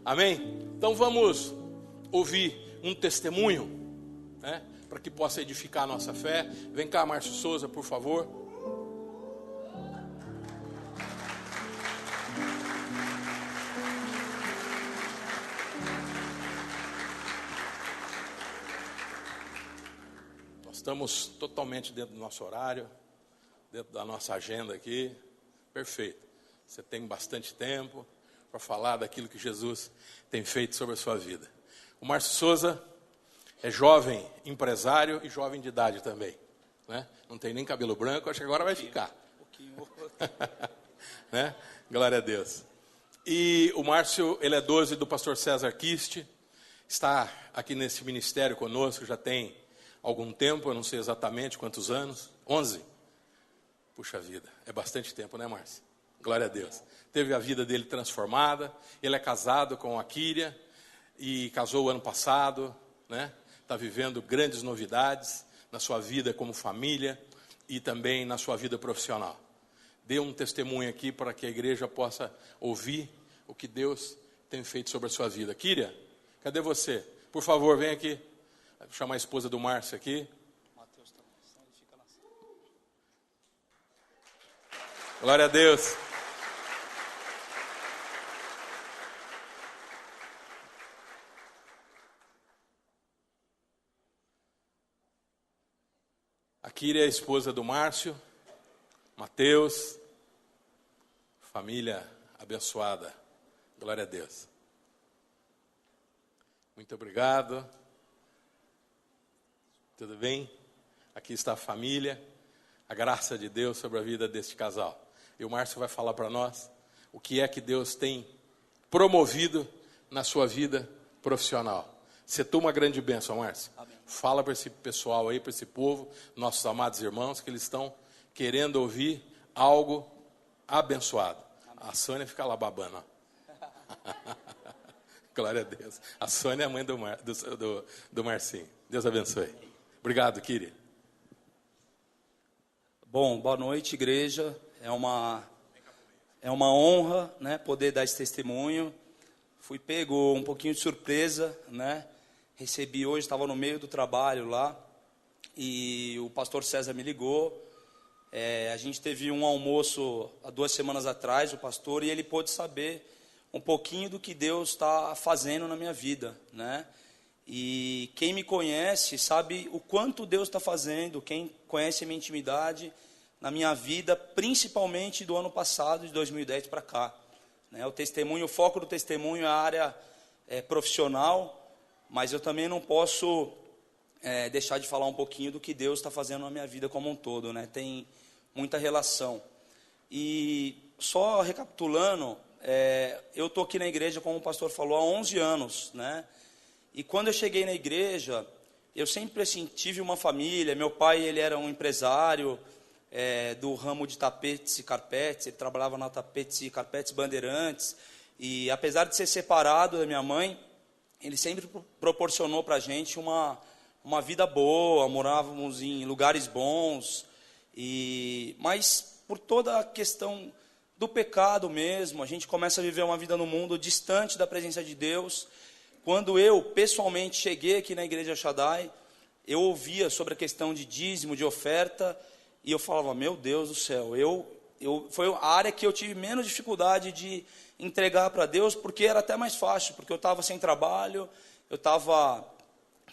Amém? Então vamos ouvir um testemunho, né, para que possa edificar a nossa fé. Vem cá, Márcio Souza, por favor. Nós estamos totalmente dentro do nosso horário, dentro da nossa agenda aqui. Perfeito. Você tem bastante tempo para falar daquilo que Jesus tem feito sobre a sua vida. O Márcio Souza é jovem empresário e jovem de idade também, né? Não tem nem cabelo branco, acho que agora vai ficar. Né? Glória a Deus. E o Márcio, ele é 12 do pastor César Kist, está aqui nesse ministério conosco, já tem algum tempo, eu não sei exatamente quantos anos, 11. Puxa vida, é bastante tempo, né, Márcio? Glória a Deus. Teve a vida dele transformada, ele é casado com a Kíria, e casou o ano passado, né? Está vivendo grandes novidades na sua vida como família e também na sua vida profissional. Dê um testemunho aqui para que a igreja possa ouvir o que Deus tem feito sobre a sua vida. Kíria, cadê você? Por favor, vem aqui. Vou chamar a esposa do Márcio aqui. Mateus também, ele fica na sala. Glória a Deus. A Kíria é a esposa do Márcio, Mateus, família abençoada. Glória a Deus. Muito obrigado. Tudo bem? Aqui está a família, a graça de Deus sobre a vida deste casal. E o Márcio vai falar para nós o que é que Deus tem promovido na sua vida profissional. Você toma uma grande bênção, Márcio. Amém. Fala para esse pessoal aí, para esse povo, nossos amados irmãos, que eles estão querendo ouvir algo abençoado. Amém. A Sônia fica lá babando. Glória a Deus. A Sônia é a mãe do Marcinho. Deus abençoe. Obrigado, Kíria. Bom, boa noite, igreja. É uma honra, né, poder dar esse testemunho. Fui pego um pouquinho de surpresa, né? Recebi hoje, estava no meio do trabalho lá, e o pastor César me ligou. A gente teve um almoço há 2 semanas atrás, o pastor, e ele pôde saber um pouquinho do que Deus está fazendo na minha vida, né? E quem me conhece sabe o quanto Deus está fazendo, quem conhece a minha intimidade na minha vida, principalmente do ano passado, de 2010 para cá. Né? O testemunho, o foco do testemunho é a área profissional, mas eu também não posso deixar de falar um pouquinho do que Deus está fazendo na minha vida como um todo, né? Tem muita relação. E só recapitulando, eu estou aqui na igreja, como o pastor falou, há 11 anos, né? E quando eu cheguei na igreja, eu sempre assim, tive uma família. Meu pai, ele era um empresário do ramo de tapetes e carpetes, ele trabalhava na Tapetes e Carpetes Bandeirantes, e apesar de ser separado da minha mãe, ele sempre proporcionou para a gente uma vida boa, morávamos em lugares bons, mas por toda a questão do pecado mesmo, a gente começa a viver uma vida no mundo distante da presença de Deus. Quando eu, pessoalmente, cheguei aqui na Igreja Shaddai, eu ouvia sobre a questão de dízimo, de oferta, e eu falava, meu Deus do céu, foi a área que eu tive menos dificuldade de entregar para Deus, porque era até mais fácil, porque eu estava sem trabalho, eu estava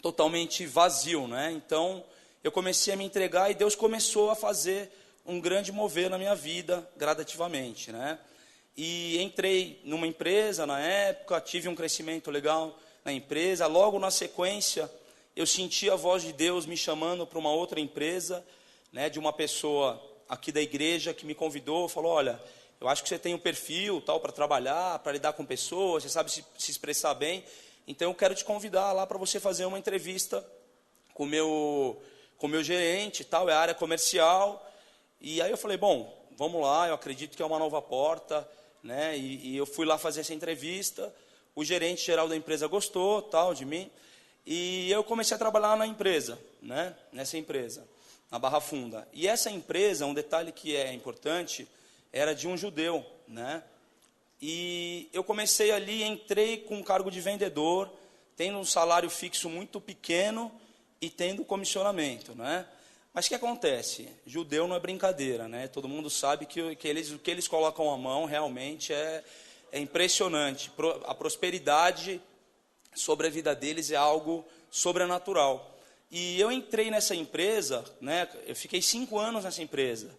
totalmente vazio, né? Então, eu comecei a me entregar e Deus começou a fazer um grande mover na minha vida, gradativamente, né? E entrei numa empresa na época, tive um crescimento legal na empresa. Logo na sequência, eu senti a voz de Deus me chamando para uma outra empresa, né, de uma pessoa aqui da igreja que me convidou, falou, olha, eu acho que você tem um perfil tal para trabalhar, para lidar com pessoas, você sabe se expressar bem, então eu quero te convidar lá para você fazer uma entrevista com o meu gerente, tal, é a área comercial. E aí eu falei, bom, vamos lá, eu acredito que é uma nova porta, né? E eu fui lá fazer essa entrevista. O gerente geral da empresa gostou, tal, de mim, e eu comecei a trabalhar na empresa, né? Nessa empresa, na Barra Funda. E essa empresa, um detalhe que é importante, era de um judeu, né? E eu comecei ali, entrei com um cargo de vendedor, tendo um salário fixo muito pequeno e tendo comissionamento, né? Mas o que acontece? Judeu não é brincadeira, né? Todo mundo sabe que o que eles colocam à mão realmente é impressionante. A prosperidade sobre a vida deles é algo sobrenatural. E eu entrei nessa empresa, né? Eu fiquei 5 anos nessa empresa.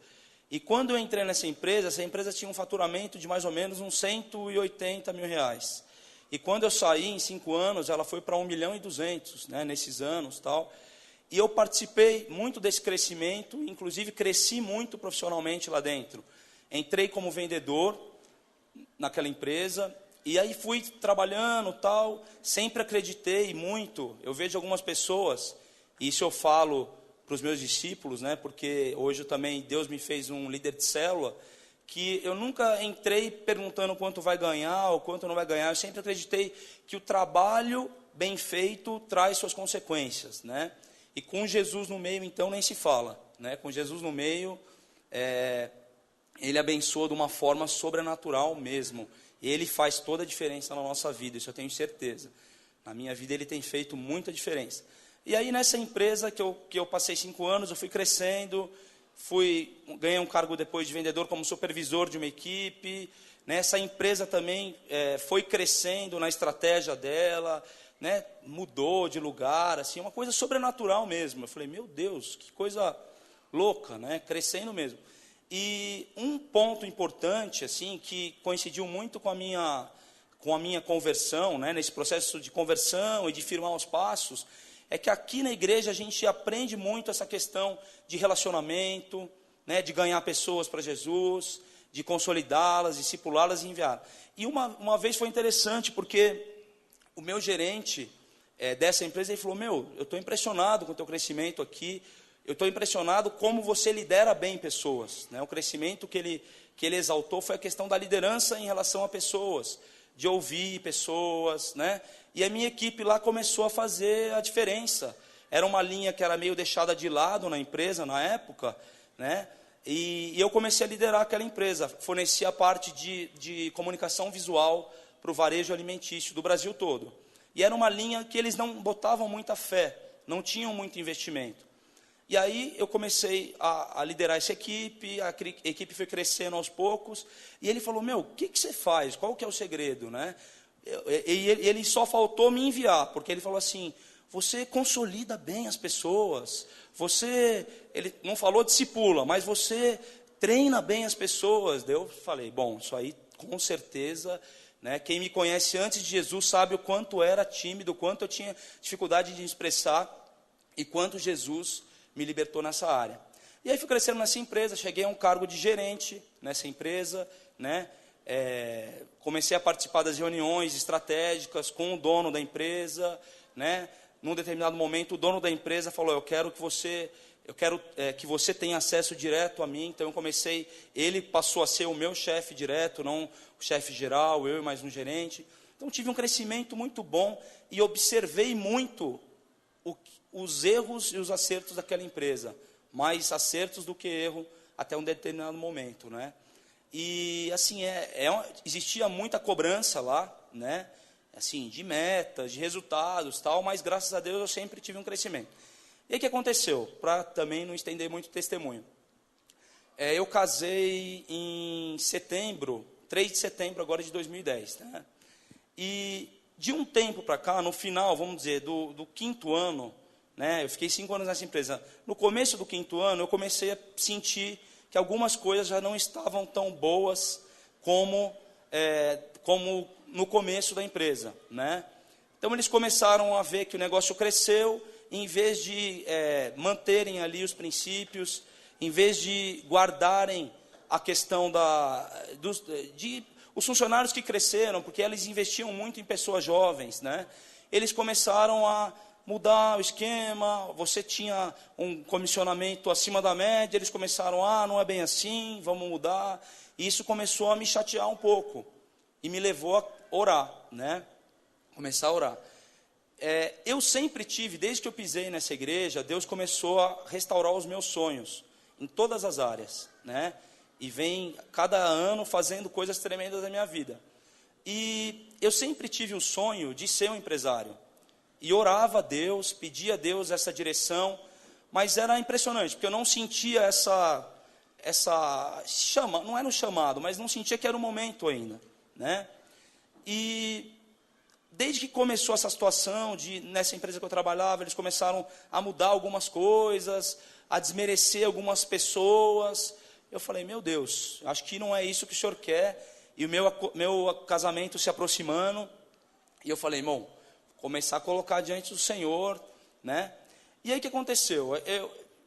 E quando eu entrei nessa empresa, essa empresa tinha um faturamento de mais ou menos uns 180 mil reais. E quando eu saí, em 5 anos, ela foi para 1.200.000, né? Nesses anos, tal. E eu participei muito desse crescimento, inclusive cresci muito profissionalmente lá dentro. Entrei como vendedor naquela empresa, e aí fui trabalhando, tal, sempre acreditei muito. Eu vejo algumas pessoas, e isso eu falo para os meus discípulos, né, porque hoje também Deus me fez um líder de célula, que eu nunca entrei perguntando quanto vai ganhar ou quanto não vai ganhar. Eu sempre acreditei que o trabalho bem feito traz suas consequências, né? E com Jesus no meio, então, nem se fala, né? Com Jesus no meio, Ele abençoa de uma forma sobrenatural mesmo. Ele faz toda a diferença na nossa vida, isso eu tenho certeza. Na minha vida Ele tem feito muita diferença. E aí nessa empresa que eu passei 5 anos, eu fui crescendo, ganhei um cargo depois de vendedor como supervisor de uma equipe. Nessa empresa também foi crescendo na estratégia dela, né, mudou de lugar, assim, uma coisa sobrenatural mesmo. Eu falei, meu Deus, que coisa louca, né, crescendo mesmo. E um ponto importante, assim, que coincidiu muito com a minha conversão, né, nesse processo de conversão e de firmar os passos, é que aqui na igreja a gente aprende muito essa questão de relacionamento, né, de ganhar pessoas para Jesus, de consolidá-las, discipulá-las e enviar. E uma vez foi interessante, porque o meu gerente dessa empresa, ele falou, eu estou impressionado com o teu crescimento aqui, eu estou impressionado como você lidera bem pessoas, né? O crescimento que ele exaltou foi a questão da liderança em relação a pessoas, de ouvir pessoas, né? E a minha equipe lá começou a fazer a diferença. Era uma linha que era meio deixada de lado na empresa, na época, né? E eu comecei a liderar aquela empresa, fornecia a parte de comunicação visual para o varejo alimentício do Brasil todo. E era uma linha que eles não botavam muita fé, não tinham muito investimento. E aí eu comecei a liderar essa equipe, a equipe foi crescendo aos poucos, e ele falou, o que você faz? Qual que é o segredo, né? E ele só faltou me enviar, porque ele falou assim, você consolida bem as pessoas, ele não falou discipula, mas você treina bem as pessoas. Daí eu falei, bom, isso aí com certeza, né, quem me conhece antes de Jesus sabe o quanto era tímido, o quanto eu tinha dificuldade de expressar, e quanto Jesus me libertou nessa área. E aí fui crescendo nessa empresa, cheguei a um cargo de gerente nessa empresa, né? Comecei a participar das reuniões estratégicas com o dono da empresa, né? Num determinado momento o dono da empresa falou, eu quero que você tenha acesso direto a mim. Então ele passou a ser o meu chefe direto, não o chefe geral, eu e mais um gerente. Então tive um crescimento muito bom e observei muito os erros e os acertos daquela empresa, mais acertos do que erro até um determinado momento, né? E assim, existia muita cobrança lá, né? Assim, de metas, de resultados, tal, mas graças a Deus eu sempre tive um crescimento. E aí o que aconteceu? Para também não estender muito o testemunho. Eu casei em setembro, 3 de setembro agora de 2010, né? E de um tempo para cá, no final, vamos dizer, do 5º ano, né? Eu fiquei 5 anos nessa empresa. No começo do 5º ano, eu comecei a sentir que algumas coisas já não estavam tão boas como no começo da empresa, né? Então eles começaram a ver que o negócio cresceu, em vez de manterem ali os princípios, em vez de guardarem a questão os funcionários que cresceram, porque eles investiam muito em pessoas jovens, né? Eles começaram a mudar o esquema, você tinha um comissionamento acima da média, eles começaram, não é bem assim, vamos mudar. E isso começou a me chatear um pouco, e me levou a orar, né? Começar a orar. Eu sempre tive, desde que eu pisei nessa igreja, Deus começou a restaurar os meus sonhos, em todas as áreas, né? e vem cada ano fazendo coisas tremendas na minha vida. E eu sempre tive o sonho de ser um empresário. E orava a Deus, pedia a Deus essa direção, mas era impressionante, porque eu não sentia essa chama, não era um chamado, mas não sentia que era o momento ainda, né? E desde que começou essa situação, nessa empresa que eu trabalhava, eles começaram a mudar algumas coisas, a desmerecer algumas pessoas. Eu falei, meu Deus, acho que não é isso que o Senhor quer. E o meu casamento se aproximando, e eu falei, irmão, começar a colocar diante do Senhor, né? E aí o que aconteceu?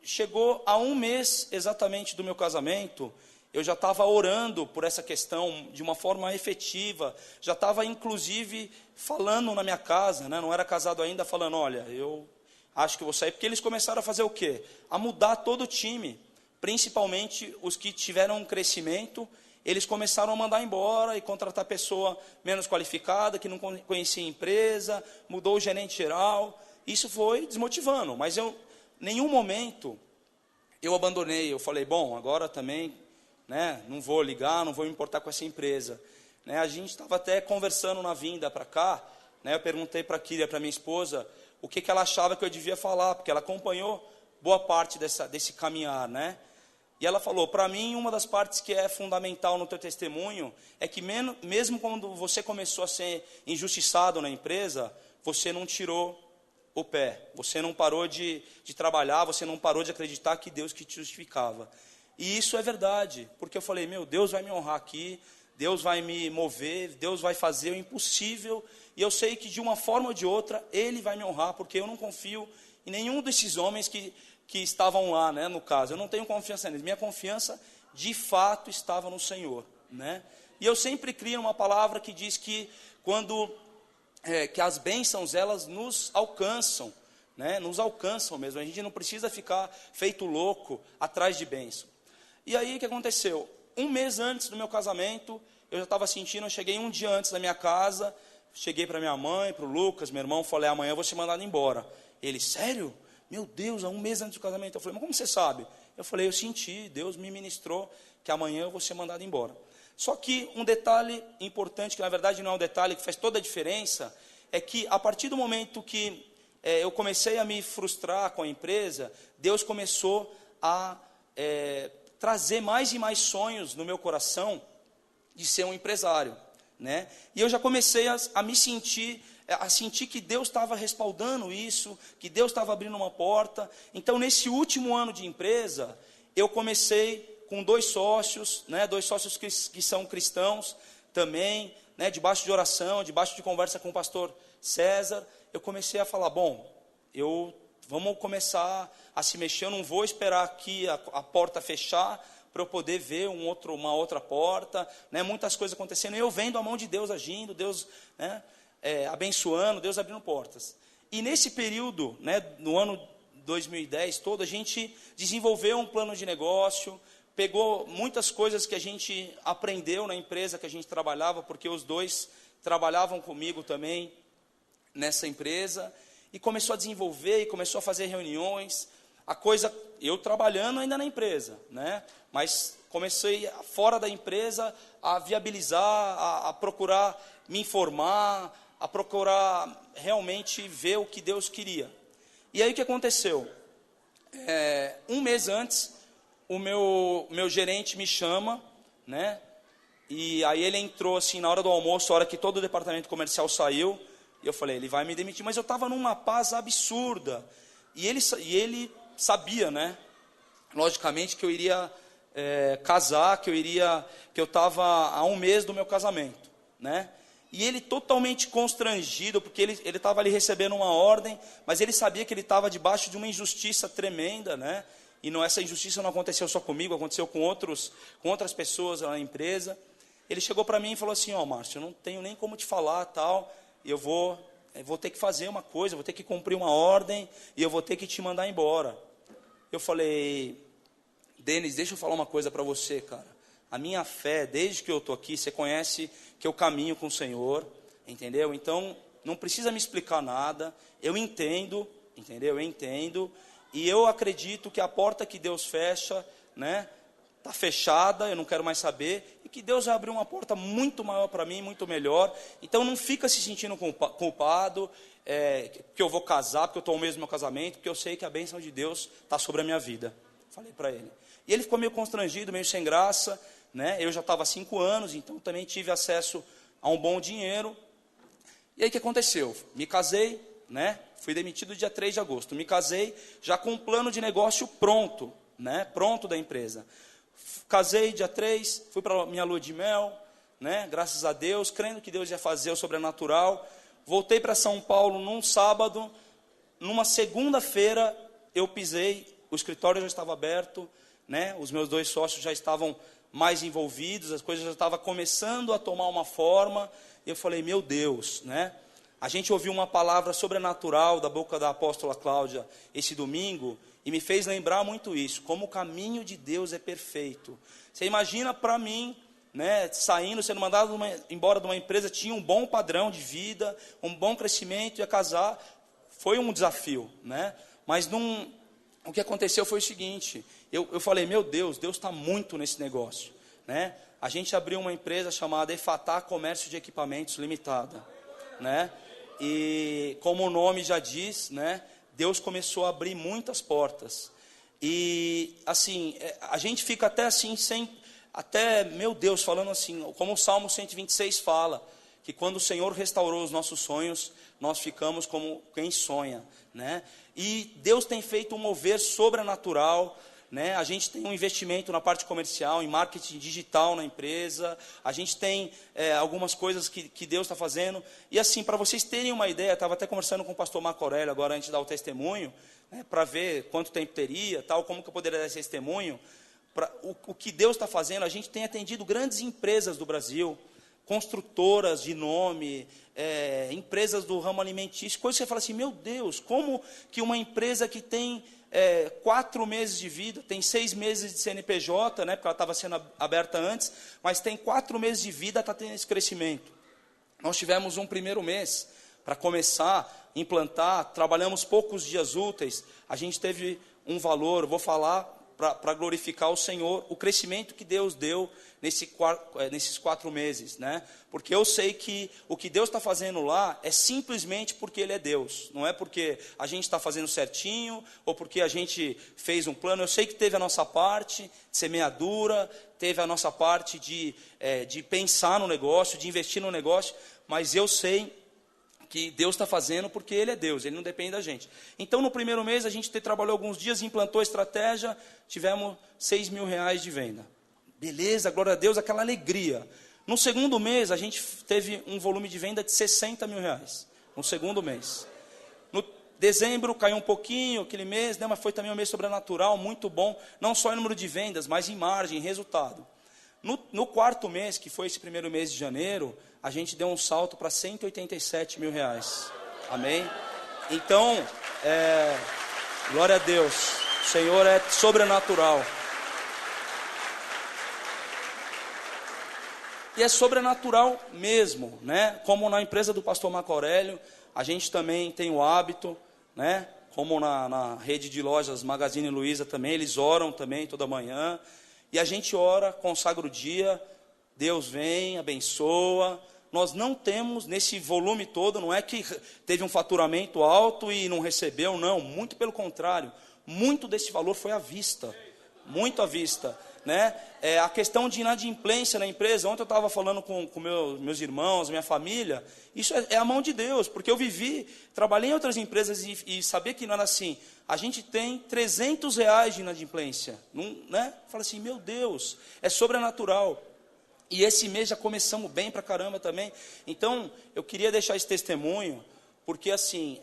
Chegou a 1 mês exatamente do meu casamento, eu já estava orando por essa questão de uma forma efetiva, já estava inclusive falando na minha casa, né? Não era casado ainda, falando, olha, eu acho que vou sair, porque eles começaram a fazer o quê? A mudar todo o time, principalmente os que tiveram um crescimento. Eles começaram a mandar embora e contratar pessoa menos qualificada, que não conhecia a empresa, mudou o gerente geral. Isso foi desmotivando, mas em nenhum momento eu abandonei. Eu falei, bom, agora também, né, não vou ligar, não vou me importar com essa empresa. Né, a gente estava até conversando na vinda para cá, né, eu perguntei para a Kíria, para minha esposa, o que ela achava que eu devia falar, porque ela acompanhou boa parte desse caminhar, né? E ela falou, para mim, uma das partes que é fundamental no teu testemunho é que mesmo quando você começou a ser injustiçado na empresa, você não tirou o pé, você não parou de trabalhar, você não parou de acreditar que Deus que te justificava. E isso é verdade, porque eu falei, meu, Deus vai me honrar aqui, Deus vai me mover, Deus vai fazer o impossível, e eu sei que de uma forma ou de outra, Ele vai me honrar, porque eu não confio em nenhum desses homens que estavam lá, né, no caso. Eu não tenho confiança neles. Minha confiança, de fato, estava no Senhor, né? E eu sempre crio uma palavra que diz que que as bênçãos, elas nos alcançam, né? Nos alcançam mesmo. A gente não precisa ficar feito louco atrás de bênção. E aí, o que aconteceu? 1 mês antes do meu casamento, eu já estava sentindo, eu cheguei 1 dia antes da minha casa, cheguei para minha mãe, para o Lucas, meu irmão, falei, amanhã eu vou ser mandado embora. Ele, sério? Meu Deus, há 1 mês antes do casamento. Eu falei, mas como você sabe? Eu falei, eu senti, Deus me ministrou que amanhã eu vou ser mandado embora. Só que um detalhe importante, que na verdade não é um detalhe, que faz toda a diferença, é que a partir do momento que eu comecei a me frustrar com a empresa, Deus começou a trazer mais e mais sonhos no meu coração de ser um empresário, né? E eu já comecei a me sentir... a sentir que Deus estava respaldando isso, que Deus estava abrindo uma porta. Então, nesse último ano de empresa, eu comecei com 2 sócios, né, 2 sócios que são cristãos também, né, debaixo de oração, debaixo de conversa com o pastor César, eu comecei a falar, bom, vamos começar a se mexer, eu não vou esperar aqui a porta fechar, para eu poder ver uma outra porta, né, muitas coisas acontecendo, e eu vendo a mão de Deus agindo, Deus, né, abençoando, Deus abrindo portas. E nesse período, né, no ano 2010 todo, a gente desenvolveu um plano de negócio, pegou muitas coisas que a gente aprendeu na empresa que a gente trabalhava, porque os 2 trabalhavam comigo também nessa empresa, e começou a desenvolver, e começou a fazer reuniões, eu trabalhando ainda na empresa, né, mas comecei fora da empresa a viabilizar, a procurar me informar, a procurar realmente ver o que Deus queria. E aí o que aconteceu? 1 mês antes, o meu gerente me chama, né? E aí ele entrou assim na hora do almoço, a hora que todo o departamento comercial saiu, e eu falei, ele vai me demitir, mas eu estava numa paz absurda. E ele sabia, né? Logicamente que eu iria casar, que eu estava a 1 mês do meu casamento, né? E ele totalmente constrangido, porque ele estava ali recebendo uma ordem, mas ele sabia que ele estava debaixo de uma injustiça tremenda, né? E essa injustiça não aconteceu só comigo, aconteceu com outras pessoas na empresa. Ele chegou para mim e falou assim, Márcio, eu não tenho nem como te falar, tal, eu vou ter que fazer uma coisa, vou ter que cumprir uma ordem, e eu vou ter que te mandar embora. Eu falei, Denis, deixa eu falar uma coisa para você, cara. A minha fé, desde que eu estou aqui, você conhece que eu caminho com o Senhor, entendeu? Então, não precisa me explicar nada, eu entendo, entendeu? Eu entendo, e eu acredito que a porta que Deus fecha, né, está fechada, eu não quero mais saber, e que Deus vai abrir uma porta muito maior para mim, muito melhor. Então não fica se sentindo culpado, que eu vou casar, porque eu estou mesmo no meu casamento, porque eu sei que a bênção de Deus está sobre a minha vida. Falei para ele. E ele ficou meio constrangido, meio sem graça, né? Eu já estava há 5 anos, então também tive acesso a um bom dinheiro. E aí o que aconteceu? Me casei, né? Fui demitido dia 3 de agosto. Me casei já com um plano de negócio pronto, né? Pronto da empresa. Casei dia 3, fui para minha lua de mel, né? Graças a Deus, crendo que Deus ia fazer o sobrenatural. Voltei para São Paulo num sábado. Numa segunda-feira eu pisei, o escritório já estava aberto, né? Os meus 2 sócios já estavam mais envolvidos, as coisas já estavam começando a tomar uma forma. E eu falei, meu Deus, né? A gente ouviu uma palavra sobrenatural da boca da apóstola Cláudia esse domingo e me fez lembrar muito isso, como o caminho de Deus é perfeito. Você imagina para mim, né, saindo, sendo mandado embora de uma empresa, tinha um bom padrão de vida, um bom crescimento, ia casar, foi um desafio, né? Mas o que aconteceu foi o seguinte, eu falei, meu Deus está muito nesse negócio, né? A gente abriu uma empresa chamada Efatá Comércio de Equipamentos Limitada, né? E como o nome já diz, né, Deus começou a abrir muitas portas. E assim, a gente fica até assim, meu Deus, falando assim, como o Salmo 126 fala, que quando o Senhor restaurou os nossos sonhos, nós ficamos como quem sonha, né? E Deus tem feito um mover sobrenatural, né? A gente tem um investimento na parte comercial, em marketing digital na empresa, a gente tem algumas coisas que Deus está fazendo. E assim, para vocês terem uma ideia, estava até conversando com o pastor Marco Aurélio agora antes de dar o testemunho, né, para ver quanto tempo teria, tal, como que eu poderia dar esse testemunho. O que Deus está fazendo, a gente tem atendido grandes empresas do Brasil, construtoras de nome, empresas do ramo alimentício, coisas que você fala assim, meu Deus, como que uma empresa que tem 4 meses de vida, tem 6 meses de CNPJ, né, porque ela estava sendo aberta antes, mas tem 4 meses de vida, está tendo esse crescimento. Nós tivemos um primeiro mês para começar a implantar, trabalhamos poucos dias úteis, a gente teve um valor, vou falar para glorificar o Senhor, o crescimento que Deus deu nesses 4 meses, né? Porque eu sei que o que Deus está fazendo lá é simplesmente porque Ele é Deus, não é porque a gente está fazendo certinho, ou porque a gente fez um plano. Eu sei que teve a nossa parte de semeadura, teve a nossa parte de pensar no negócio, de investir no negócio, mas eu sei que Deus está fazendo porque Ele é Deus, Ele não depende da gente. Então, no primeiro mês, a gente trabalhou alguns dias, implantou a estratégia, tivemos 6 mil reais de venda. Beleza, glória a Deus, aquela alegria. No segundo mês, a gente teve um volume de venda de 60 mil reais. No segundo mês. No dezembro, caiu um pouquinho, aquele mês, né, mas foi também um mês sobrenatural, muito bom, não só em número de vendas, mas em margem, em resultado. No quarto mês, que foi esse primeiro mês de janeiro, a gente deu um salto para 187 mil reais. Amém? Então, glória a Deus. O Senhor é sobrenatural. E é sobrenatural mesmo, né? Como na empresa do pastor Marco Aurélio, a gente também tem o hábito, né? Como na rede de lojas Magazine Luiza também, eles oram também toda manhã. E a gente ora, consagra o dia, Deus vem, abençoa. Nós não temos, nesse volume todo, não é que teve um faturamento alto e não recebeu, não. Muito pelo contrário, muito desse valor foi à vista, muito à vista, né? A questão de inadimplência na empresa, ontem eu estava falando com meus irmãos, minha família, isso é a mão de Deus, porque eu trabalhei em outras empresas e sabia que não era assim. A gente tem 300 reais de inadimplência, né? Fala assim, meu Deus, é sobrenatural. E esse mês já começamos bem pra caramba também. Então, eu queria deixar esse testemunho, porque assim,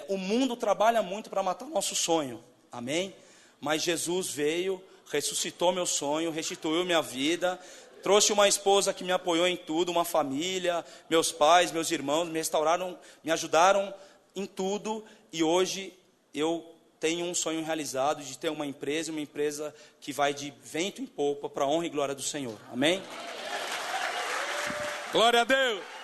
o mundo trabalha muito para matar nosso sonho, amém? Mas Jesus veio, ressuscitou meu sonho, restituiu minha vida, trouxe uma esposa que me apoiou em tudo, uma família, meus pais, meus irmãos, me restauraram, me ajudaram em tudo, e hoje eu tenho um sonho realizado de ter uma empresa que vai de vento em popa para a honra e glória do Senhor. Amém? Glória a Deus!